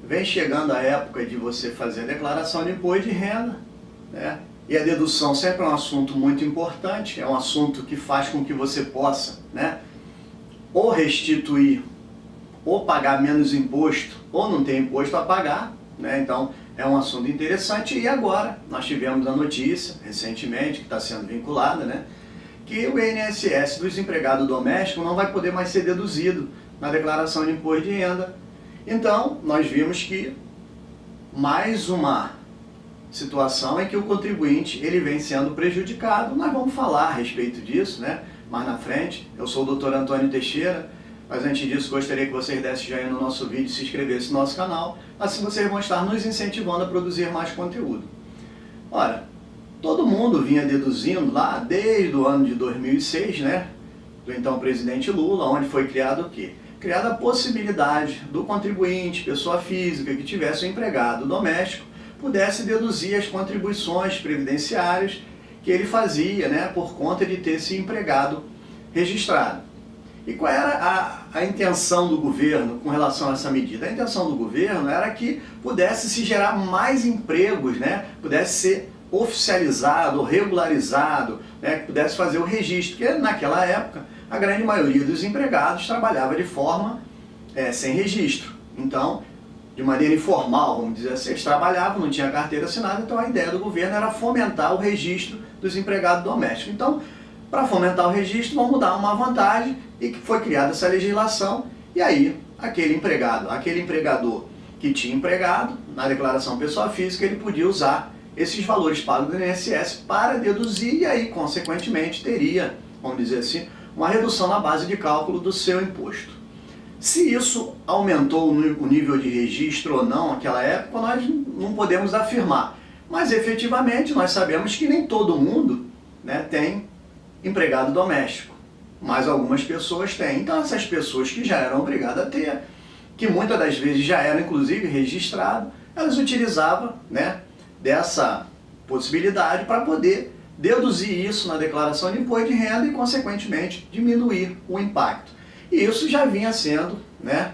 vem chegando a época de você fazer a declaração de imposto de renda, né? E a dedução sempre é um assunto muito importante, é um assunto que faz com que você possa, né, ou restituir, ou pagar menos imposto, ou não ter imposto a pagar, né? Então é um assunto interessante. E agora nós tivemos a notícia, recentemente, que está sendo vinculada, né, que o INSS dos empregados domésticos não vai poder mais ser deduzido na declaração de imposto de renda. Então nós vimos que mais uma situação em que o contribuinte ele vem sendo prejudicado. Nós vamos falar a respeito disso, né, mais na frente. Eu sou o Dr. Antônio Teixeira, mas antes disso gostaria que vocês dessem joinha no nosso vídeo e se inscrevessem no nosso canal. Assim vocês vão estar nos incentivando a produzir mais conteúdo. Ora, todo mundo vinha deduzindo lá desde o ano de 2006, né, do então presidente Lula, onde foi criado o quê? Criada a possibilidade do contribuinte, pessoa física que tivesse um empregado doméstico, pudesse deduzir as contribuições previdenciárias que ele fazia, né, por conta de ter esse empregado registrado. E qual era a intenção do governo com relação a essa medida? A intenção do governo era que pudesse se gerar mais empregos, né, pudesse ser oficializado, regularizado, né, que pudesse fazer o registro, porque naquela época a grande maioria dos empregados trabalhava de forma sem registro. Então, de maneira informal, vamos dizer assim, eles trabalhavam, não tinha carteira assinada, então a ideia do governo era fomentar o registro dos empregados domésticos. Então, para fomentar o registro, vamos dar uma vantagem e que foi criada essa legislação, e aí aquele empregado, aquele empregador que tinha empregado, na declaração pessoa física, ele podia usar esses valores pagos do INSS para deduzir e aí, consequentemente, teria, vamos dizer assim, uma redução na base de cálculo do seu imposto. Se isso aumentou o nível de registro ou não naquela época, nós não podemos afirmar. Mas efetivamente nós sabemos que nem todo mundo, né, tem empregado doméstico, mas algumas pessoas têm. Então essas pessoas que já eram obrigadas a ter, que muitas das vezes já eram inclusive registradas, elas utilizavam, né, dessa possibilidade para poder deduzir isso na declaração de imposto de renda e consequentemente diminuir o impacto. E isso já vinha sendo, né,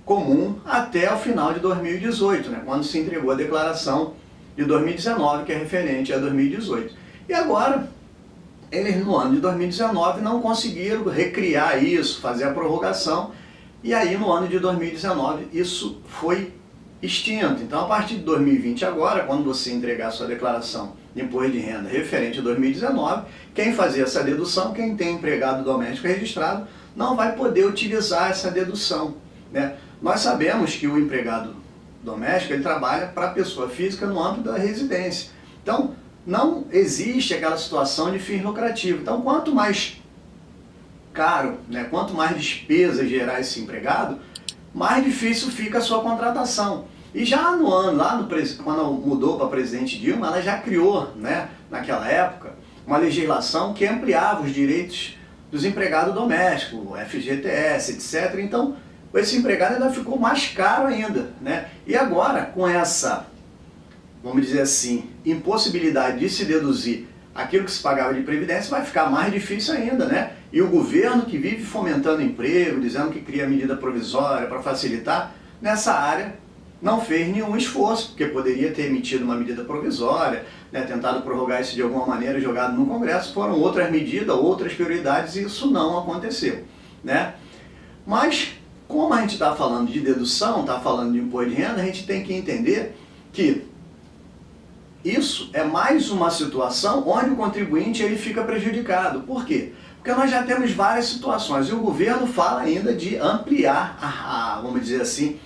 comum até o final de 2018, né, quando se entregou a declaração de 2019, que é referente a 2018. E agora, eles no ano de 2019 não conseguiram recriar isso, fazer a prorrogação, e aí no ano de 2019 isso foi extinto. Então a partir de 2020 agora, quando você entregar a sua declaração de imposto de renda referente a 2019, quem fazia essa dedução, quem tem empregado doméstico registrado, não vai poder utilizar essa dedução, né? Nós sabemos que o empregado doméstico ele trabalha para a pessoa física no âmbito da residência. Então, não existe aquela situação de fins lucrativos. Então, quanto mais caro, né, quanto mais despesa gerar esse empregado, mais difícil fica a sua contratação. E já no ano, quando mudou para a presidente Dilma, ela já criou, né, naquela época, uma legislação que ampliava os direitos dos empregados domésticos, FGTS, etc. Então, esse empregado ainda ficou mais caro ainda, né? E agora, com essa, vamos dizer assim, impossibilidade de se deduzir aquilo que se pagava de previdência, vai ficar mais difícil ainda, né? E o governo que vive fomentando emprego, dizendo que cria medida provisória para facilitar, nessa área não fez nenhum esforço, porque poderia ter emitido uma medida provisória, né, tentado prorrogar isso de alguma maneira, jogado no Congresso, foram outras medidas, outras prioridades, e isso não aconteceu, né? Mas, como a gente está falando de dedução, está falando de imposto de renda, a gente tem que entender que isso é mais uma situação onde o contribuinte ele fica prejudicado. Por quê? Porque nós já temos várias situações, e o governo fala ainda de ampliar, vamos dizer assim,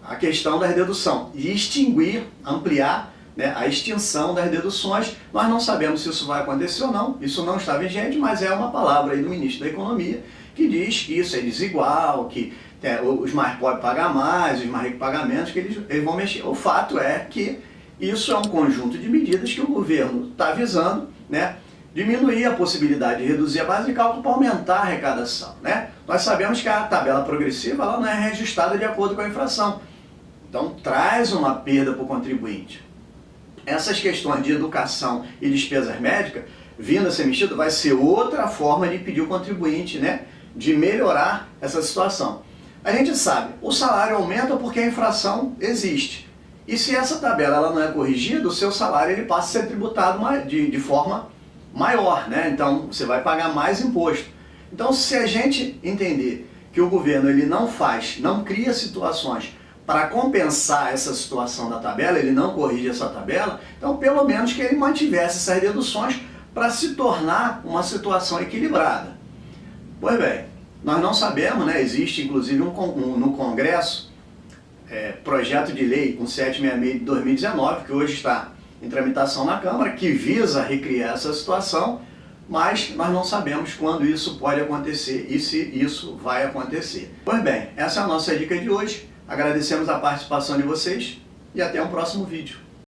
a questão da dedução, e extinguir, ampliar, né, a extinção das deduções. Nós não sabemos se isso vai acontecer ou não, isso não está vigente, mas é uma palavra aí do ministro da Economia que diz que isso é desigual, que os mais pobres pagam mais, os mais ricos pagam menos, que eles vão mexer. O fato é que isso é um conjunto de medidas que o governo está visando, né, diminuir a possibilidade de reduzir a base de cálculo para aumentar a arrecadação, né? Nós sabemos que a tabela progressiva ela não é reajustada de acordo com a inflação. Então traz uma perda para o contribuinte. Essas questões de educação e despesas médicas, vindo a ser mexido, vai ser outra forma de pedir o contribuinte, né, de melhorar essa situação. A gente sabe, o salário aumenta porque a inflação existe. E se essa tabela ela não é corrigida, o seu salário ele passa a ser tributado de forma maior, né? Então você vai pagar mais imposto. Então se a gente entender que o governo ele não cria situações para compensar essa situação da tabela, ele não corrige essa tabela, então pelo menos que ele mantivesse essas deduções para se tornar uma situação equilibrada. Pois bem, nós não sabemos, né? Existe inclusive no Congresso projeto de lei 1766 de 2019, que hoje está em tramitação na Câmara, que visa recriar essa situação, mas nós não sabemos quando isso pode acontecer e se isso vai acontecer. Pois bem, essa é a nossa dica de hoje. Agradecemos a participação de vocês e até o próximo vídeo.